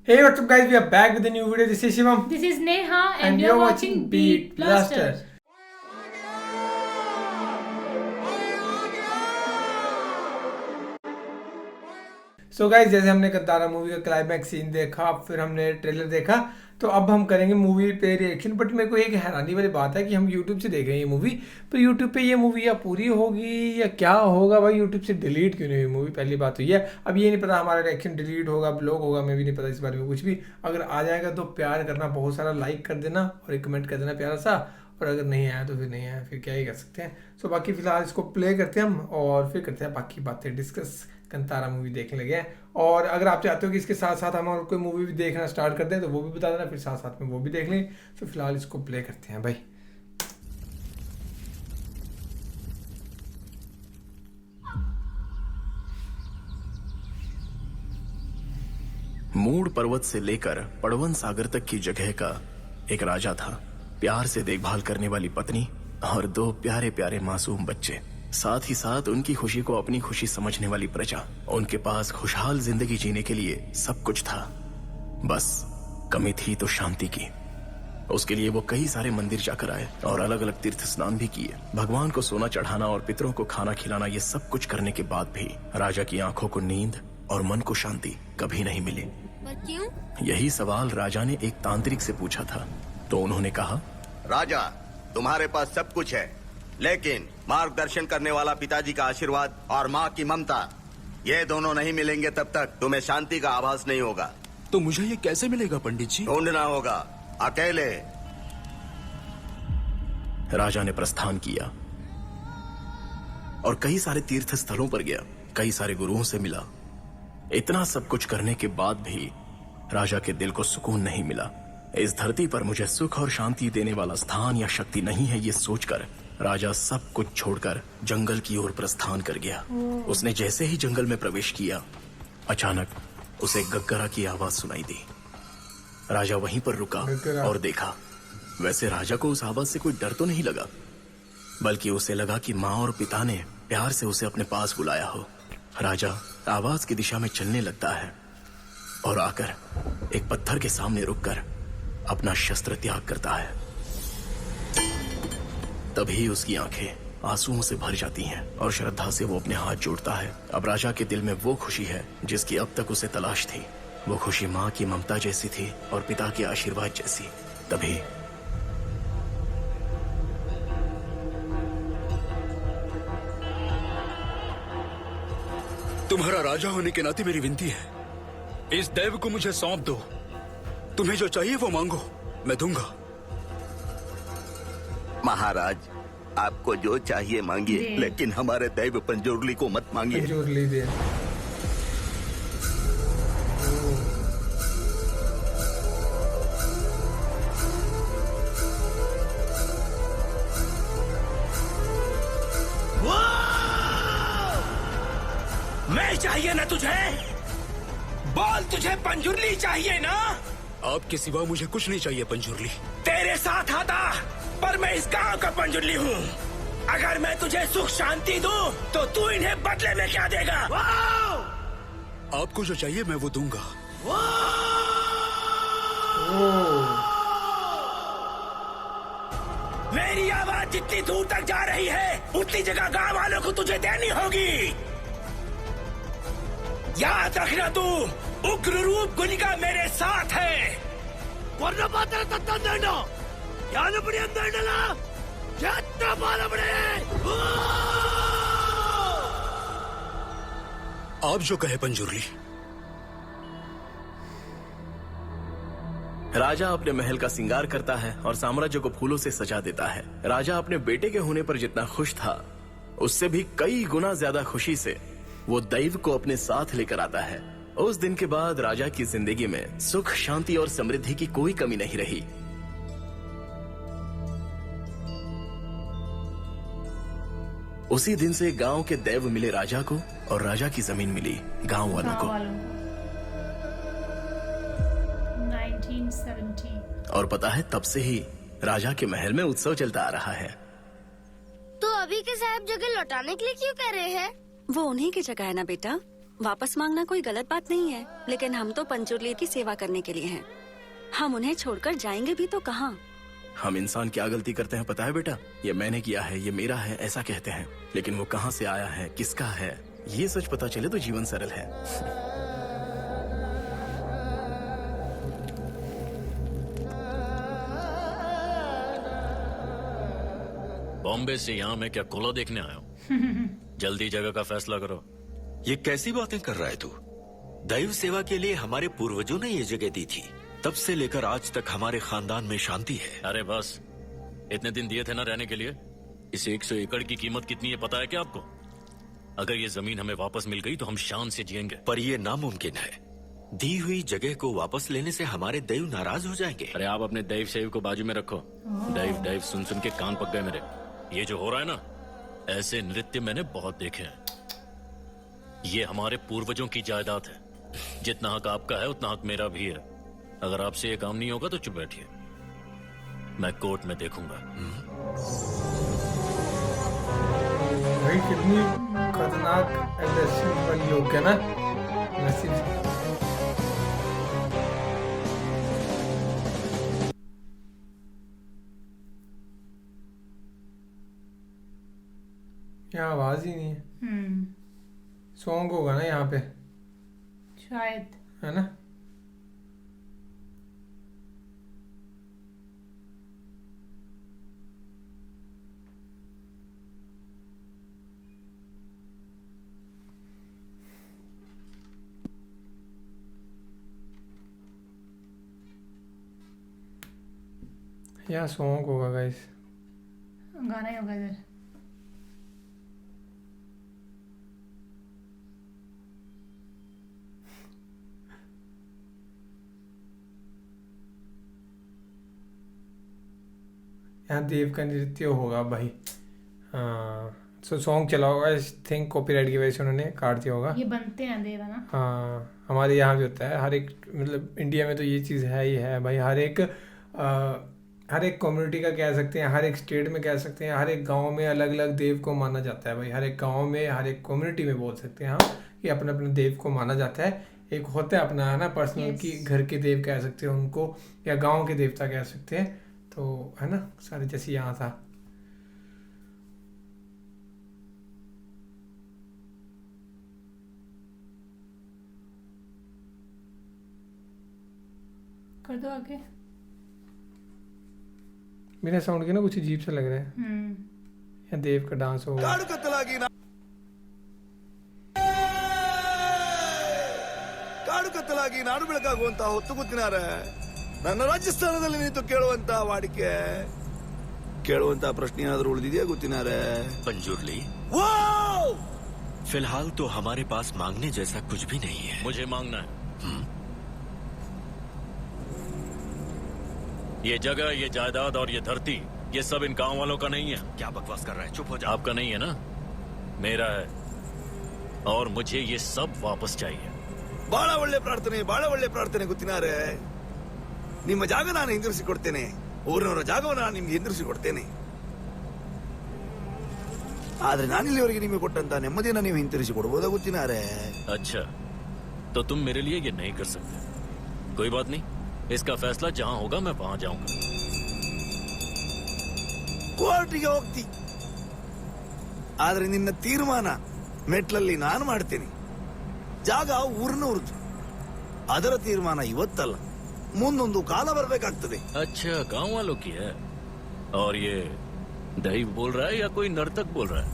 Hey, what's up guys? We are back with a new video. This is Shivam. This is Neha And you're watching Beat Blaster. So guys, जैसे हमने Kantara movie का climax scene देखा, फिर हमने trailer देखा, तो अब हम करेंगे मूवी पे रिएक्शन। बट मेरे को एक हैरानी वाली बात है कि हम YouTube से देख रहे हैं ये मूवी, पर YouTube पे ये मूवी या पूरी होगी या क्या होगा भाई, YouTube से डिलीट क्यों नहीं हुई मूवी? पहली बात तो ये है। अब ये नहीं पता हमारा रिएक्शन डिलीट होगा, ब्लॉग होगा, मैं भी नहीं पता इस बारे में कुछ भी। अगर आ जाएगा तो प्यार करना, बहुत सारा लाइक कर देना और एक कमेंट कर देना प्यारा सा, और अगर नहीं आया तो फिर नहीं आया, फिर क्या ही कर सकते हैं। सो बाकी फिलहाल इसको प्ले करते हैं हम और फिर करते हैं बाकी बातें डिस्कस। कंतारा मूवी देखने लगे हैं, और अगर आप चाहते हो कि इसके साथ साथ हम और कोई मूवी भी देखना स्टार्ट कर दें तो वो भी बता देना, फिर साथ साथ में वो भी देख लें। तो फिलहाल इसको प्ले करते हैं भाई। मूड पर्वत से लेकर पड़वन सागर तक की जगह का एक राजा था। प्यार से देखभाल करने वाली पत्नी और दो प्यारे प्यारे मासूम बच्चे, साथ ही साथ उनकी खुशी को अपनी खुशी समझने वाली प्रजा। उनके पास खुशहाल जिंदगी जीने के लिए सब कुछ था, बस कमी थी तो शांति की। उसके लिए वो कई सारे मंदिर जाकर आए और अलग अलग तीर्थ स्नान भी किए। भगवान को सोना चढ़ाना और पितरों को खाना खिलाना, ये सब कुछ करने के बाद भी राजा की आंखों को नींद और मन को शांति कभी नहीं मिली। क्यों? यही सवाल राजा ने एक तांत्रिक से पूछा था, तो उन्होंने कहा, राजा, तुम्हारे पास सब कुछ है, लेकिन मार्गदर्शन करने वाला पिताजी का आशीर्वाद और माँ की ममता, ये दोनों नहीं मिलेंगे तब तक तुम्हें शांति का आभास नहीं होगा। तो मुझे ये कैसे मिलेगा पंडित जी? ढूंढना होगा, अकेले। राजा ने प्रस्थान किया और कई सारे तीर्थ स्थलों पर गया, कई सारे गुरुओं से मिला। इतना सब कुछ करने के बाद भी राजा के दिल को सुकून नहीं मिला। इस धरती पर मुझे सुख और शांति देने वाला स्थान या शक्ति नहीं है, ये सोचकर राजा सब कुछ छोड़कर जंगल की ओर प्रस्थान कर गया। उसने जैसे ही जंगल में प्रवेश किया, अचानक उसे गग्गरा की आवाज सुनाई दी। राजा वहीं पर रुका और देखा। वैसे राजा को उस आवाज से कोई डर तो नहीं लगा, बल्कि उसे लगा कि माँ और पिता ने प्यार से उसे अपने पास बुलाया हो। राजा आवाज की दिशा में चलने लगता है और आकर एक पत्थर के सामने रुककर अपना शस्त्र त्याग करता है। तभी उसकी आंखें आंसुओं से भर जाती हैं और श्रद्धा से वो अपने हाथ जोड़ता है। अब राजा के दिल में वो खुशी है जिसकी अब तक उसे तलाश थी। वो खुशी माँ की ममता जैसी थी और पिता के आशीर्वाद जैसी। तभी तुम्हारा राजा होने के नाते मेरी विनती है, इस दैव को मुझे सौंप दो। तुम्हें जो चाहिए वो मांगो, मैं दूंगा। महाराज, आपको जो चाहिए मांगिए, लेकिन हमारे दैव पंजोरली को मत मांगिए। पंजोरली दे। मैं चाहिए ना तुझे? बोल, तुझे पंजुरली चाहिए ना? आपके सिवा मुझे कुछ नहीं चाहिए पंजुरली। तेरे साथ आता, पर मैं इस गांव का पंजुरली हूँ। अगर मैं तुझे सुख शांति दूँ, तो तू इन्हें बदले में क्या देगा? आपको जो चाहिए मैं वो दूंगा। मेरी आवाज जितनी दूर तक जा रही है, उतनी जगह गांव वालों को तुझे देनी होगी। याद रखना, तू उग्र रूप गुनिका मेरे साथ है। आप जो कहे पंजुरली। राजा अपने महल का श्रृंगार करता है और साम्राज्य को फूलों से सजा देता है। राजा अपने बेटे के होने पर जितना खुश था, उससे भी कई गुना ज्यादा खुशी से वो दैव को अपने साथ लेकर आता है। उस दिन के बाद राजा की जिंदगी में सुख, शांति और समृद्धि की कोई कमी नहीं रही। उसी दिन से गांव के दैव मिले राजा को और राजा की जमीन मिली गांव वालों को। 1970। और पता है, तब से ही राजा के महल में उत्सव चलता आ रहा है। तो अभी के साहब जगह लौटाने के लिए क्यों कह रहे हैं? वो उन्हीं की जगह है ना बेटा। वापस मांगना कोई गलत बात नहीं है, लेकिन हम तो पंजुर्ली की सेवा करने के लिए हैं। हम उन्हें छोड़कर जाएंगे भी तो कहाँ? हम इंसान क्या गलती करते हैं पता है बेटा? ये मैंने किया है, ये मेरा है, ऐसा कहते हैं। लेकिन वो कहाँ से आया है, किसका है, ये सच पता चले तो जीवन सरल है। बॉम्बे से यहाँ मैं क्या कोला देखने आया हूँ? जल्दी जगह का फैसला करो। ये कैसी बातें कर रहा है तू? दैव सेवा के लिए हमारे पूर्वजों ने ये जगह दी थी, तब से लेकर आज तक हमारे खानदान में शांति है। अरे बस, इतने दिन दिए थे ना रहने के लिए। इस 100 एकड़ की कीमत कितनी है पता है क्या आपको? अगर ये जमीन हमें वापस मिल गई तो हम शान से जिएंगे। पर ये नामुमकिन है। दी हुई जगह को वापस लेने से हमारे दैव नाराज हो जाएंगे। अरे आप अपने दैव सेव को बाजू में रखो। दैव दैव सुन सुन के कान पक गए मेरे। ये जो हो रहा है ना, ऐसे नृत्य मैंने बहुत देखे हैं। ये हमारे पूर्वजों की जायदाद है। जितना हक आपका है उतना हक मेरा भी है। अगर आपसे ये काम नहीं होगा तो चुप बैठिए, मैं कोर्ट में देखूंगा। भाई कितनी खतरनाक इंडस्ट्री वाली लोग है ना, नसीब से। यहाँ आवाज ही नहीं है। सॉन्ग होगा ना यहाँ पे शायद, है ना? यहाँ सॉन्ग होगा गाइस। गाना ही होगा इधर। यहाँ देव का नृत्य होगा भाई। हाँ, सो सॉन्ग चला होगा। आई थिंक कॉपीराइट की वजह से उन्होंने काट दिया होगा। ये बनते हैं देव, है ना? हाँ, हमारे यहाँ भी होता है। हर एक, मतलब इंडिया में तो ये चीज़ है ही है भाई। हर एक कम्युनिटी का कह सकते हैं, हर एक स्टेट में कह सकते हैं, हर एक गांव में अलग अलग देव को माना जाता है भाई। हर एक गांव में, हर एक कम्युनिटी में बोल सकते हैं हम कि अपने अपने देव को माना जाता है। एक होता है अपना, है ना, पर्सनल, की घर के देव कह सकते हैं उनको, या गाँव के देवता कह सकते हैं। तो है ना, सारे जैसे यहाँ था। कर दो आगे। मेरा साउंड के ना कुछ अजीब सा लग रहा है। या देव का डांस होगा। ಕಾಡು ಕತ್ತಲಾಗಿ ನಾಡು ಬೆಳಕಾಗುವಂತ ಹೊತ್ತು ಕೂತಿನಾರೆ ನನ್ನ ರಾಜಸ್ಥಾನದಲ್ಲಿ ನಿಂತು ಕೇಳುವಂತ ವಾಡಿಕೆ, ಕೇಳುವಂತ ಪ್ರಶ್ನೆ ಏನಾದ್ರೂ ಉಳಿದಿದೆಯಾ ಗೊತ್ತಿನಾರೆ? पंजुर्ली, फिलहाल तो हमारे पास मांगने जैसा कुछ भी नहीं है। मुझे मांगना है। ये जगह, ये जायदाद और ये धरती, ये सब इन गांव वालों का नहीं है। क्या बकवास कर रहा है? चुप हो जा। आपका नहीं है ना, मेरा है। और मुझे ये सब वापस चाहिए। ಬಹಳ ಒಳ್ಳೆ ಪ್ರಾರ್ಥನೆ, ಬಹಳ ಒಳ್ಳೆ ಪ್ರಾರ್ಥನೆ ಗೊತ್ತಿನಾರೆ. ನಿಮ್ಮ ಜಾಗ ನಾನು ಹಿಂದಿರಿಸಿಕೊಡ್ತೇನೆ. ಊರಿನವರ ಜಾಗವನ್ನು ನಾನು ನಿಮ್ಗೆ ಹಿಂದಿರಿಸಿಕೊಡ್ತೇನೆ. ಆದ್ರೆ ನಾನಿಲ್ಲಿವರೆಗೆ ನಿಮಗೆ ಕೊಟ್ಟಂತ ನೆಮ್ಮದಿಯನ್ನು ನೀವು ಹಿಂತಿರಿಸಿ ಕೊಡಬಹುದಾ ಗೊತ್ತಿನಾರೆ? अच्छा, तो तुम मेरे लिए ये नहीं कर सकते। कोई बात नहीं, इसका फैसला जहां होगा मैं वहां जाऊंगा। ಕೋರ್ಟಿಗೆ ಹೋಗ್ತಿ, ಆದ್ರೆ ನಿನ್ನ ತೀರ್ಮಾನ ಮೆಟ್ಲಲ್ಲಿ ನಾನು ಮಾಡ್ತೇನೆ. ಜಾಗ ಊರಿನವ್ರದ್ದು, ಅದರ ತೀರ್ಮಾನ ಇವತ್ತಲ್ಲ, ಮುಂದೊಂದು ಕಾಲ ಬರಬೇಕಾಗ್ತದೆ. अच्छा, गांव वालों की है। और ये दैव बोल रहा है या कोई नर्तक बोल रहा है?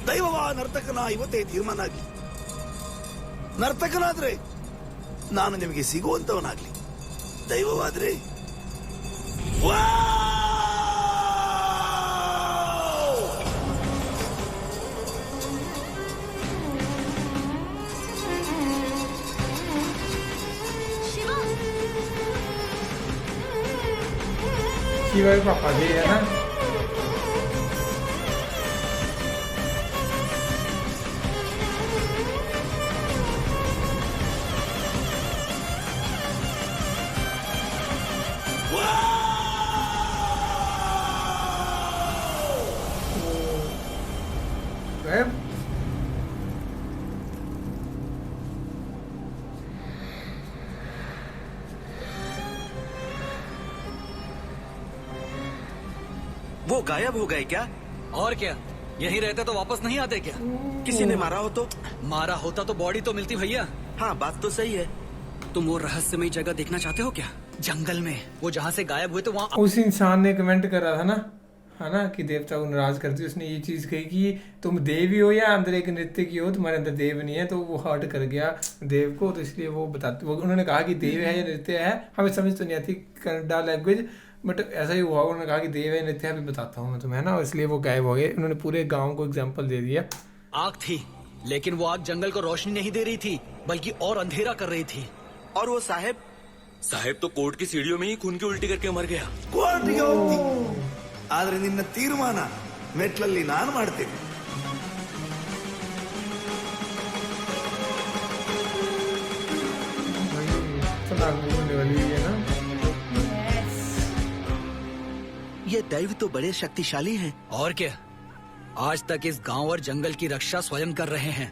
ದೈವವ ನರ್ತಕನ ಇವತ್ತೇ ತೀರ್ಮಾನ ಆಗ್ಲಿ. ನರ್ತಕನಾದ್ರೆ ನಾನು ನಿಮಗೆ ಸಿಗುವಂತವನಾಗ್ಲಿ. ದೈವವಾದ್ರೆ शिवा के पापा भी है ना। वो गायब हो गए क्या? और क्या, यहीं रहते तो वापस नहीं आते क्या? किसी ने मारा हो तो? मारा होता तो बॉडी तो मिलती भैया। हाँ, बात तो सही है। तुम वो रहस्यमयी जगह देखना चाहते हो क्या? जंगल में वो जहाँ से गायब हुए तो वहाँ। उस इंसान ने कमेंट कर रहा था ना, है ना, कि देवता को नाराज करती, उसने ये चीज कही कि तुम देवी हो या अंदर एक नृत्य की हो, तुम्हारे अंदर देव नहीं है, तो वो हर्ट कर गया देव को, तो इसलिए वो बताते, वो उन्होंने कहा कि देव है या नृत्य है, हमें समझ तो नहीं आती कन्नड़ा लैंग्वेज, बट ऐसा ही हुआ, उन्होंने कहा कि देव है नृत्य है, अभी बताता हूँ मैं तुम्हें, ना, इसलिए वो गायब हो गए। उन्होंने पूरे गाँव को एग्जाम्पल दे दिया। आग थी, लेकिन वो आग जंगल को रोशनी नहीं दे रही थी, बल्कि और अंधेरा कर रही थी। और वो साहेब तो कोर्ट की सीढ़ियों में ही खून की उल्टी करके मर गया। ಕೋರ್ಟ್ಗೆ ಹೋಗ್ತೀನಿ, ಆದ್ರೆ ನಿನ್ನ ತೀರ್ಮಾನ ಮೆಟ್ಲಲ್ಲಿ ನಾನು ಮಾಡ್ತೇನೆ. होने वाली है ना। ये दैव तो बड़े शक्तिशाली हैं। और क्या, आज तक इस गांव और जंगल की रक्षा स्वयं कर रहे हैं।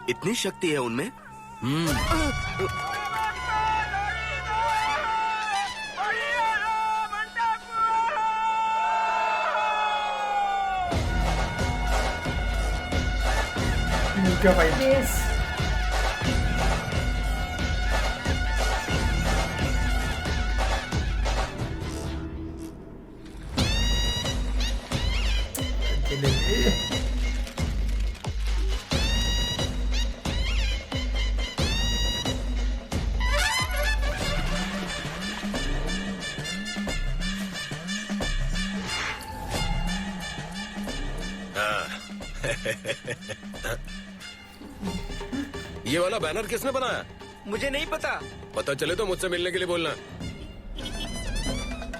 इतनी शक्ति है उनमें? क्या भाई, यस ये वाला बैनर किसने बनाया? मुझे नहीं पता। पता चले तो मुझसे मिलने के लिए बोलना।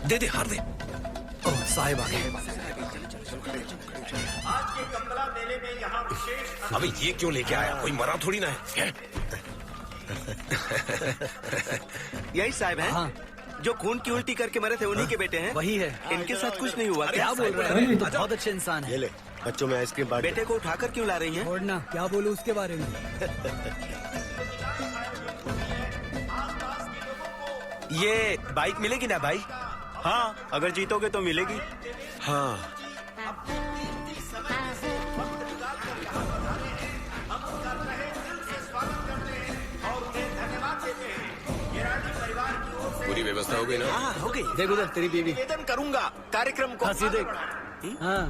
दे दे, हार दे। ओह, साहिब आ गए। अबे ये क्यों लेके आया? कोई मरा थोड़ी ना है। यही साहब हैं? हाँ। जो खून की उल्टी करके मरे थे, उन्हीं के बेटे हैं? वही है। इनके साथ कुछ नहीं हुआ? क्या बोल रहे हैं? तो बहुत अच्छे इंसान है। ले बच्चों में आइसक्रीम बांट। बेटे को उठाकर क्यों ला रही हैं? छोड़ना, क्या बोलूं उसके बारे में। ये बाइक मिलेगी ना भाई? हाँ, अगर जीतोगे तो मिलेगी। हाँ, पूरी व्यवस्था हो गई ना? हाँ, हो गई। देख उधर तेरी बीवी। निवेदन करूंगा कार्यक्रम को। हंसी देख। हाँ,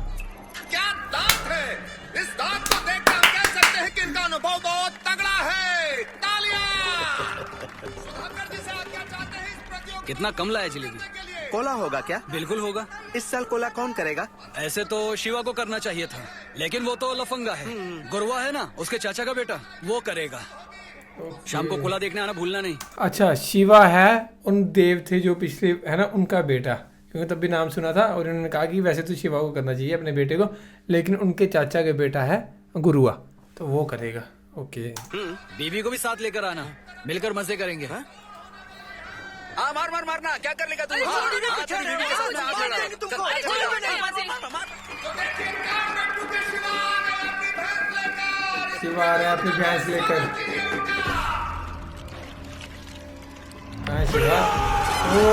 क्या दांत है! इस दांत को देखकर हम कह सकते हैं कि इनका अनुभव बहुत तगड़ा है। तालियां! सुधाकर जी से आप क्या चाहते हैं इस प्रतियोगिता कितना कम लाया जलेबी। के लिए? कोला होगा क्या? बिल्कुल होगा। इस साल कोला कौन करेगा? ऐसे तो शिवा को करना चाहिए था, लेकिन वो तो लफंगा है। गुरवा है ना, उसके चाचा का बेटा, वो करेगा। शाम को कोला देखने आना भूलना नहीं। अच्छा, शिवा है उन देव थे जो पिछले, है ना, उनका बेटा, क्योंकि तब भी नाम सुना था, और उन्होंने कहा कि वैसे तो शिवा को करना चाहिए अपने बेटे को, लेकिन उनके चाचा का बेटा है गुरुआ, तो वो करेगा। ओके, बीवी को भी साथ लेकर आना, मिलकर मजे करेंगे। हाँ? मारना क्या कर लेगा तू? शिवा आ रहा है अपनी भैंस लेकर। हाँ शिवा, ओ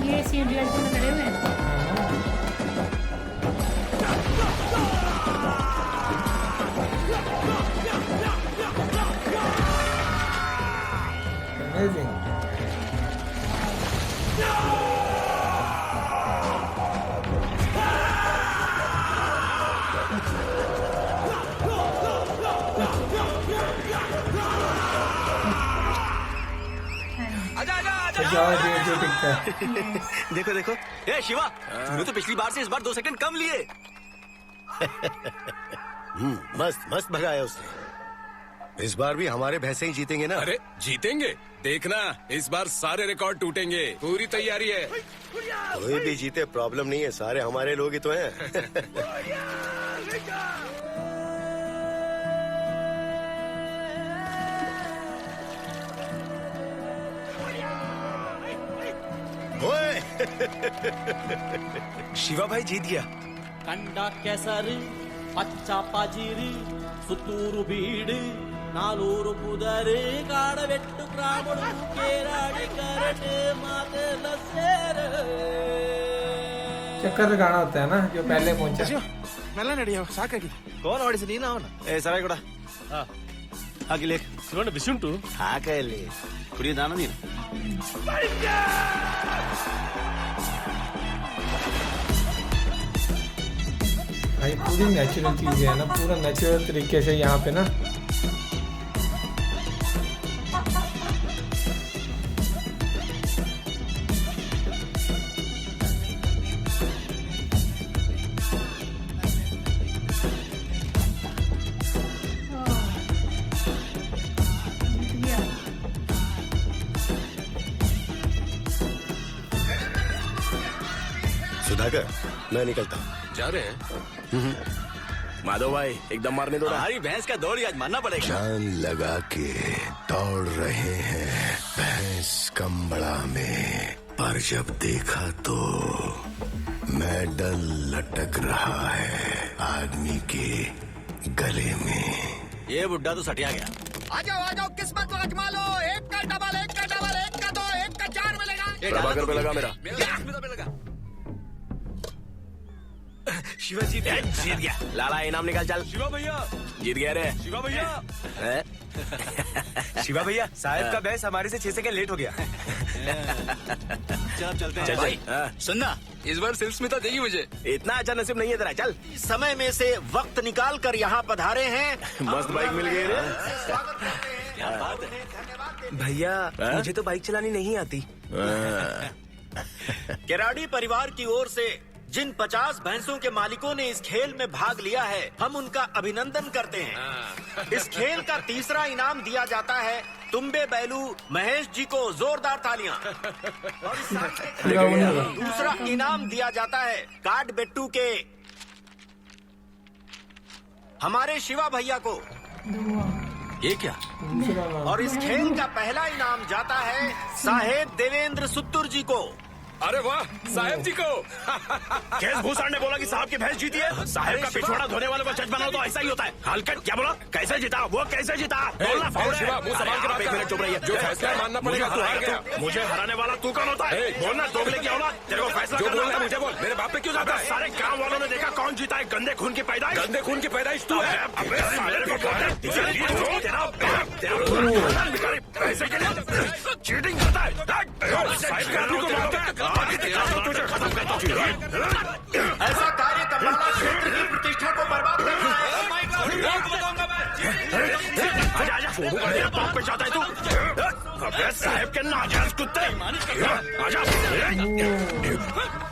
ये सीन रियलिटी में खड़े हुए हैं। अमेजिंग। जो टिकता है। देखो देखो, ए शिवा, तूने तो पिछली बार से इस बार 2 सेकंड कम लिए। मस्त मस्त भगाया उसने। इस बार भी हमारे भैंसे ही जीतेंगे ना? अरे जीतेंगे, देखना इस बार सारे रिकॉर्ड टूटेंगे, पूरी तैयारी है। कोई भी जीते प्रॉब्लम नहीं है, सारे हमारे लोग ही तो हैं। शिवा भाई जीत गया। कंडा केसरी पच्चा पाजीरी सुतूरु बीड़ నాలూరు పుదరి కాడబెట్టు క్రాముడు కేరాడి కరటే మాతల సేర चक्कर गाना होता है ना जो पहले पहुंचा। మెల్ల నడియా సాకకి ಕೋನ್ ಓಡಿಸಿ ನೀನ ಅವನ ಏ ಸರಾಯ್ ಕೂಡ ಹಾಕಿಲಿ ನೋಡ ಬಿಸಿ ಉಂಟು ಹಾಕಲ್ಲಿ ಕುಡಿದಾನ ನೀನು भाई पूरी नेचुरल चीजें है ना, पूरा नेचुरल तरीके से यहाँ पे ना। सुधाकर मैं निकलता हूँ। जा रहे हैं माधव भाई एकदम मारने दो। हमारी भैंस का दौड़ आज मानना पड़ेगा। जान लगा के दौड़ रहे हैं भैंस कमबड़ा में, पर जब देखा तो मेडल लटक रहा है आदमी के गले में। ये बुड्ढा तो सटिया गया। आ जाओ किस्मत को आजमा लो। एक का डबल, एक का डबल, एक का दो, एक का चार मिलेगा। प्रभाकर पे लगा मेरा। शिवा जीत गया। लाला इनाम निकाल चल। शिवा भैया जीत गया रे। शिवा भैया हैं? शिवा भैया साहब का भैंस हमारे से 6 सेकंड लेट हो गया। चल चलते हैं। चल भाई सुनना, इस बार सिल्क स्मिता देगी मुझे। इतना अच्छा नसीब नहीं है तेरा। चल समय में से वक्त निकाल कर यहाँ पधारे हैं। मस्त बाइक मिल गई रे। भैया मुझे तो बाइक चलानी नहीं आती। केराडी परिवार की ओर से जिन 50 भैंसों के मालिकों ने इस खेल में भाग लिया है, हम उनका अभिनंदन करते हैं। इस खेल का तीसरा इनाम दिया जाता है तुम्बे बैलू महेश जी को। जोरदार तालियां। और इस साल के दूसरा इनाम दिया जाता है काट बेट्टू के हमारे शिवा भैया को। ये क्या? और इस खेल का पहला इनाम जाता है साहेब देवेंद्र सुत्तुर जी को। अरे वाह साहब जी को। केस भूषण ने बोला कि साहब की भैंस जीती है। साहब का पिछवाड़ा धोने वाले को जज बनाओ तो ऐसा ही होता है। हलकट क्या बोला? कैसे जीता? वो कैसे जीता? बोलना फाउल है। एक मिनट चुप रहिए। जो फैसला मानना पड़ेगा तू हार गया। मुझे हराने वाला तू कौन होता है? बोलना दोगले की औलाद। तेरे को फैसला जो बोलना मुझे बोल। मेरे बाप पे क्यों जाता है? सारे गाँव वालों ने देखा कौन जीता है। गंदे खून की पैदाइश। गंदे खून की पैदाइश तू है। पैसे के लिए चीटिंग करता है। ऐसा कार्य कम्बाला क्षेत्र की प्रतिष्ठा को बर्बाद कर रहा है। पे जाता है तू। अबे साहब के नाजायज कुत्ते। आजा।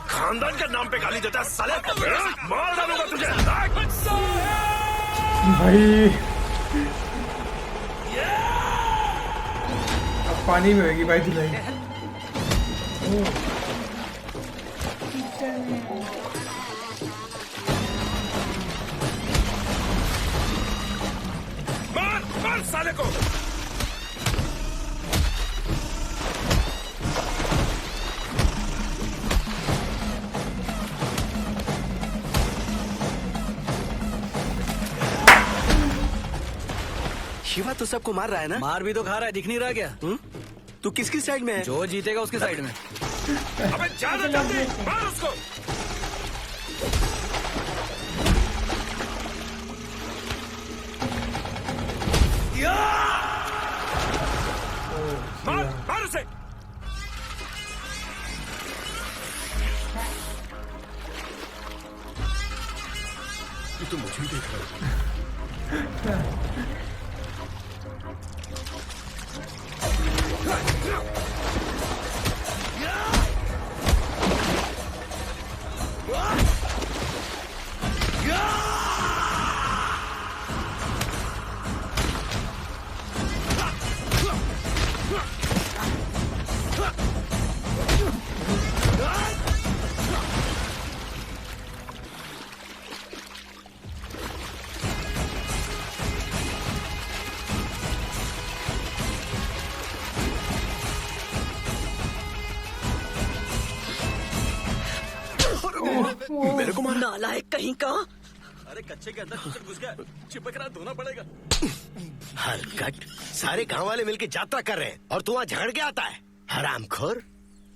खानदान के नाम पे गाली देता है साले। मार डालूंगा तुझे। भाई अब पानी में होगी भाई धुलाई। मार साले को। शिवा तो सबको मार रहा है ना? मार भी तो खा रहा है, दिख नहीं रहा क्या? तू किसकी साइड में है? जो जीतेगा उसके साइड में। अबे ज्यादा जल्दी मार उसको। मार उसे। ये तो मुझे ही देख रहा है। मेरे को मार नालायक कहीं का। अरे कच्चे के अंदर कुछ घुस गया, चिपक रहा, धोना पड़ेगा। हरकट, सारे गांव वाले मिलके यात्रा कर रहे हैं और तू वहाँ झगड़ के आता है, हरामखोर।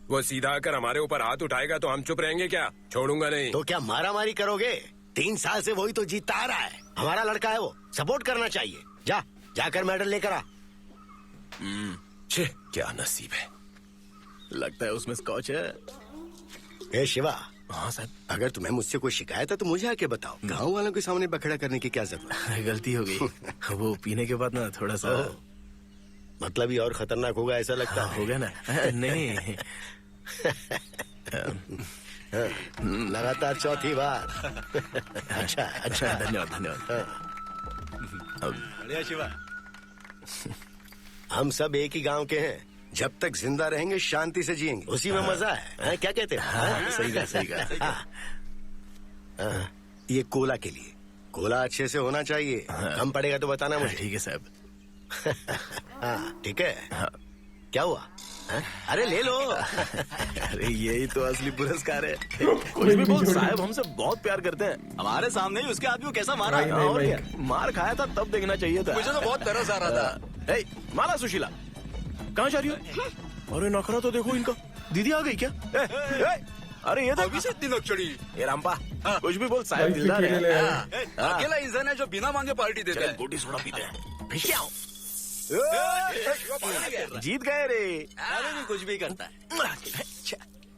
वो सीधा आकर हमारे ऊपर हाथ उठाएगा तो हम चुप रहेंगे क्या? छोड़ूंगा नहीं। तो क्या मारा मारी करोगे? 3 साल से वही तो जीतता आ रहा है, हमारा लड़का है वो, सपोर्ट करना चाहिए। जाकर मेडल लेकर आ। छे, क्या नसीब है। लगता है उसमें स्कॉच है। ए शिवा। हाँ सर। अगर तुम्हें मुझसे कोई शिकायत है तो मुझे आके बताओ, गांव वालों के सामने बखड़ा करने की क्या जरूरत है? गलती हो गई। वो पीने के बाद ना थोड़ा सा मतलब ये और खतरनाक होगा ऐसा लगता है। होगा ना? नहीं। लगातार चौथी बार। अच्छा धन्यवाद। बढ़िया शिवा। हम सब एक ही गांव के हैं, जब तक जिंदा रहेंगे शांति से जिएंगे, उसी में मजा है। क्या कहते हैं? सही कहा। ये कोला के लिए, कोला अच्छे से होना चाहिए। कम पड़ेगा तो बताना मुझे। ठीक है साहब। हाँ ठीक है। क्या हुआ? अरे ले लो। अरे यही तो असली पुरस्कार है। कुछ भी बोल, साहब हमसे बहुत प्यार करते हैं। हमारे सामने ही उसके आदमी को कैसा मारा। और क्या, मार खाया था तब देखना चाहिए था। मुझे तो बहुत तरस आ रहा था। माला सुशीला, कहाँ जा रही हो? अरे नखरा तो देखो इनका। दीदी आ गई क्या? अरे ये अभी से इतनी नक्चड़ी। ये रामपा, कुछ भी बोल, साहब दिलदार है। अकेला इंसान है जो बिना मांगे पार्टी देता है। गोटी सोडा पीते हैं। जीत गए रे। अरे भी कुछ भी करता है।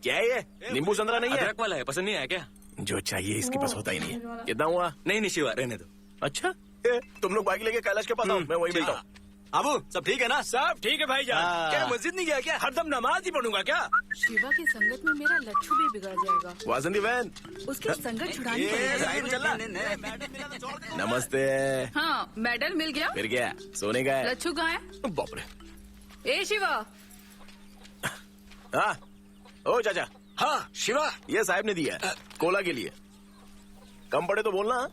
क्या है ये? नींबू संतरा नहीं है? अदरक वाला है, पसंद नहीं है क्या? जो चाहिए इसके पास होता ही नहीं है। कितना हुआ? नहीं शिवा, रहने दो। अच्छा, तुम लोग बाइक लेके कैलाश के पास आओ, मैं वहीं मिलता हूँ। अबू सब ठीक है ना? सब ठीक है भाईजान। क्या मस्जिद नहीं गया क्या? हरदम नमाज ही पढ़ूंगा क्या? शिवा की संगत में मेरा लच्छू भी बिगड़ जाएगा। वासंती बहन, उसकी संगत छुड़ानी पड़ेगी। नमस्ते। हाँ, मेडल मिल गया? फिर क्या, सोने का है। लच्छू कहाँ है? बाप रे। ए शिवा। हाँ, ओ चाचा। हाँ शिवा, ये साहब ने दिया है, कोला के लिए। कम पड़े तो बोलना।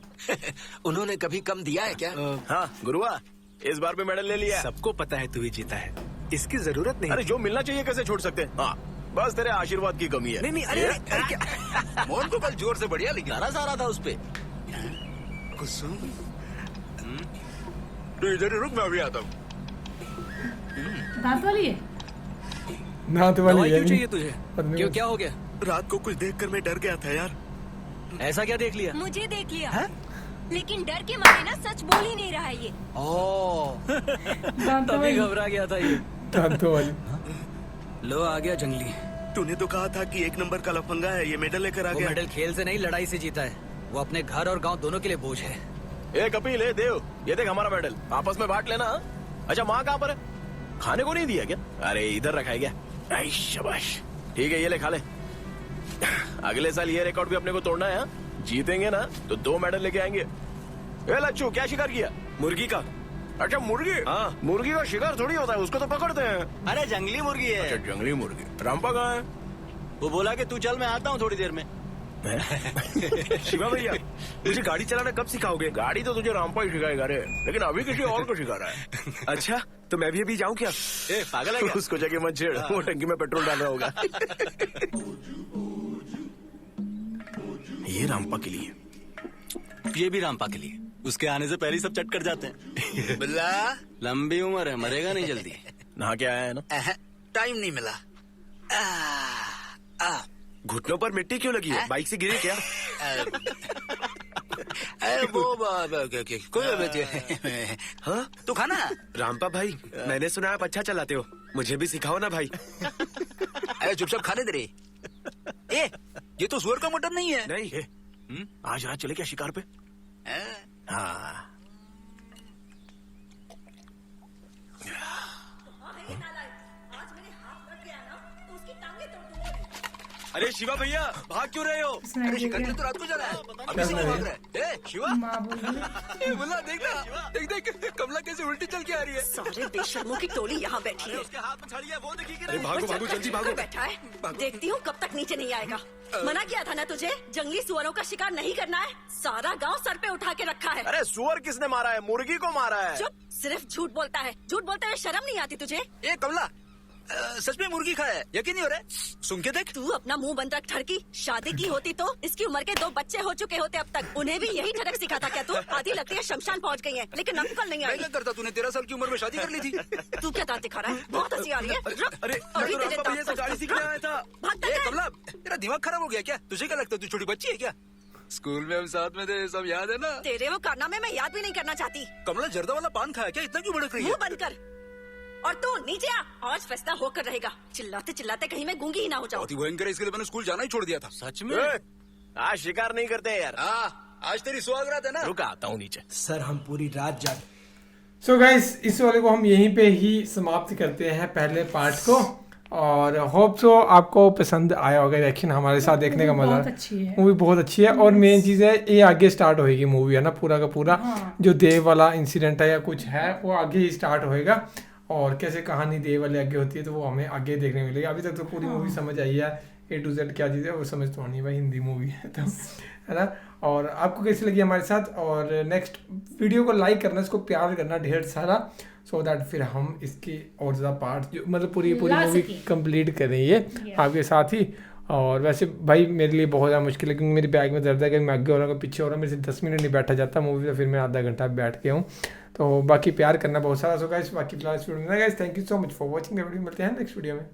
उन्होंने कभी कम दिया है क्या? हाँ गुरुआ, इस बार भी मेडल ले लिया। सबको पता है तू ही जीता है, इसकी जरूरत नहीं। अरे जो मिलना चाहिए कैसे छोड़ सकते हैं? हाँ, बस तेरे आशीर्वाद की कमी है। नहीं अरे मोहन को कल जोर से बढ़िया लिखा आ रहा था उस पे। कुसुम, तू इधर ही रुक, मैं अभी आता हूँ। दांत वाली है? दांत वाली है। क्यों चाहिए तुझे? क्यों, क्या हो गया? रात को कुछ देखकर मैं डर गया था यार। ऐसा क्या देख लिया? मुझे देख लिया लेकिन डर के मारे ना सच बोल ही नहीं रहा है ये। तभी घबरा गया था ये। दांतों वाली। लो आ गया जंगली। तूने तो कहा था कि 1 नंबर का लफंगा है, ये मेडल लेकर आ वो गया। मेडल खेल से नहीं, लड़ाई से जीता है। वो अपने घर और गांव दोनों के लिए बोझ है। ए कपिल, ए देव, ये देख हमारा मेडल, आपस में बांट लेना। अच्छा माँ कहाँ पर है? खाने को नहीं दिया क्या? अरे इधर रखा है क्या? आई शाबाश, ठीक है ये ले खा ले। अगले साल ये रिकॉर्ड भी अपने को तोड़ना है। जीतेंगे ना तो 2 मेडल लेके आएंगे। ए लच्छू, क्या शिकार किया? मुर्गी का। अच्छा मुर्गी? हाँ, मुर्गी का शिकार थोड़ी होता है, उसको तो पकड़ते हैं। अरे जंगली मुर्गी है। अच्छा जंगली मुर्गी। रामपा कहाँ है? वो बोला कि तू चल, मैं आता हूँ थोड़ी देर में। शिवा भैया, मुझे गाड़ी चलाना कब सिखाओगे? गाड़ी तो तुझे रामपा ही सिखाएगा रे, लेकिन अभी किसी और को सिखा रहा है। अच्छा, तो मैं भी अभी जाऊँ क्या? ए पागल है क्या? उसको जगह मत छेड़, वो टंकी में पेट्रोल डाल रहा होगा। ये रामपा के लिए, ये भी रामपा के लिए। उसके आने से पहले सब चट कर जाते हैं। बिल्ला, लंबी उम्र है, मरेगा नहीं जल्दी। नहा के आया है ना? टाइम नहीं मिला। घुटनों पर मिट्टी क्यों लगी है? बाइक से गिरी क्या? हाँ तो खाना। रामपा भाई, मैंने सुना आप अच्छा चलाते हो, मुझे भी सिखाओ ना भाई। अरे चुपचाप खाने दे रे। ए, ये तो सुअर का मटन नहीं है। नहीं, आज रात चले क्या शिकार पे? हाँ। अरे शिवा भैया, भाग क्यों रहे हो? अरे शिकार तो रात को जा रहा है, अभी से भाग रहा है। ए शिवा, बोला देख कमला कैसे उल्टी चल के आ रही है। सारे बेशर्मों की टोली यहाँ बैठी है। उसके हाथ में छड़ी है, वो देखिए। अरे भागो जल्दी भागो। बैठा है, देखती हूँ कब तक नीचे नहीं आएगा। मना किया था ना तुझे, जंगली सुअरों का शिकार नहीं करना है। सारा गांव सर पे उठा के रखा है। अरे सुअर किसने मारा है? मुर्गी को मारा है। चुप, सिर्फ झूठ बोलता है। झूठ बोलते हुए शर्म नहीं आती तुझे? ए कमला, सच में मुर्गी खाया है, यकीन नहीं हो रहा है? सुन के देख। तू अपना मुंह बंद रख ठरकी। शादी की होती तो इसकी उम्र के 2 बच्चे हो चुके होते अब तक। उन्हें भी यही ठरक सिखाता क्या तू? आधी लगती है शमशान पहुंच गई है, लेकिन अक्ल नहीं आई। क्या करता तूने? 13 साल की उम्र में शादी कर ली थी। तू क्या दांत दिखा रहा है? बहुत हंसी आ रही है। अरे अभी तेरे दांत से गाड़ी सीखने आया था। कमला, तेरा दिमाग खराब हो गया क्या? तुझे क्या लगता है तू छोटी बच्ची है क्या? स्कूल में हम साथ में थे, सब याद है ना? तेरे वो कारनामे मैं याद भी नहीं करना चाहती। कमला, जर्दा वाला पान खाया क्या? इतना क्यों भड़क रही है? मुंह बंद कर। और तू नीचे आ, आज फैसला होकर रहेगा। चिल्लाते चिल्लाते कहीं मैं गूंगी ही ना हो जाऊं। बहुत ही भयंकर है, इसके लिए मैंने स्कूल जाना ही छोड़ दिया था। सच में? आज शिकार नहीं करते यार। आज तेरी सुहागरात है ना? रुका, आता हूँ नीचे। सर हम पूरी रात जाग। सो गाइस, इस वाले को हम यहीं पे ही समाप्त करते हैं पहले पार्ट को, और होप सो आपको पसंद आया होगा। रिएक्शन हमारे साथ देखने का मजा, मूवी बहुत अच्छी है। और मेन चीज़ है ये आगे स्टार्ट होएगी मूवी, है ना, पूरा का पूरा जो देव वाला इंसिडेंट है या कुछ है वो आगे ही स्टार्ट होएगा। और कैसे कहानी देव वाले आगे होती है तो वो हमें आगे देखने मिलेगी। अभी तक तो पूरी मूवी समझ आई है, A to Z क्या चीज़ है वो समझ तो नहीं भाई, हिंदी मूवी है तो, है ना। और आपको कैसी लगी हमारे साथ? और नेक्स्ट वीडियो को लाइक करना, इसको प्यार करना ढेर सारा, सो दैट फिर हम इसकी और ज़्यादा पार्ट जो मतलब पूरी मूवी कंप्लीट करेंगे आपके साथ ही। और वैसे भाई मेरे लिए बहुत ज़्यादा मुश्किल है क्योंकि मेरी बैग में दर्द है कि मैं आगे हो रहा हूँ पीछे हो रहा हूँ, मेरे से 10 मिनट नहीं बैठा जाता मूवी तो फिर मैं आधा घंटा बैठ के हूँ। तो बाकी प्यार करना बहुत सारा। सो गाइस, बाकी फिलहाल इस वीडियो में guys, thank you so much for watching the video. मिलते हैं नेक्स्ट वीडियो में।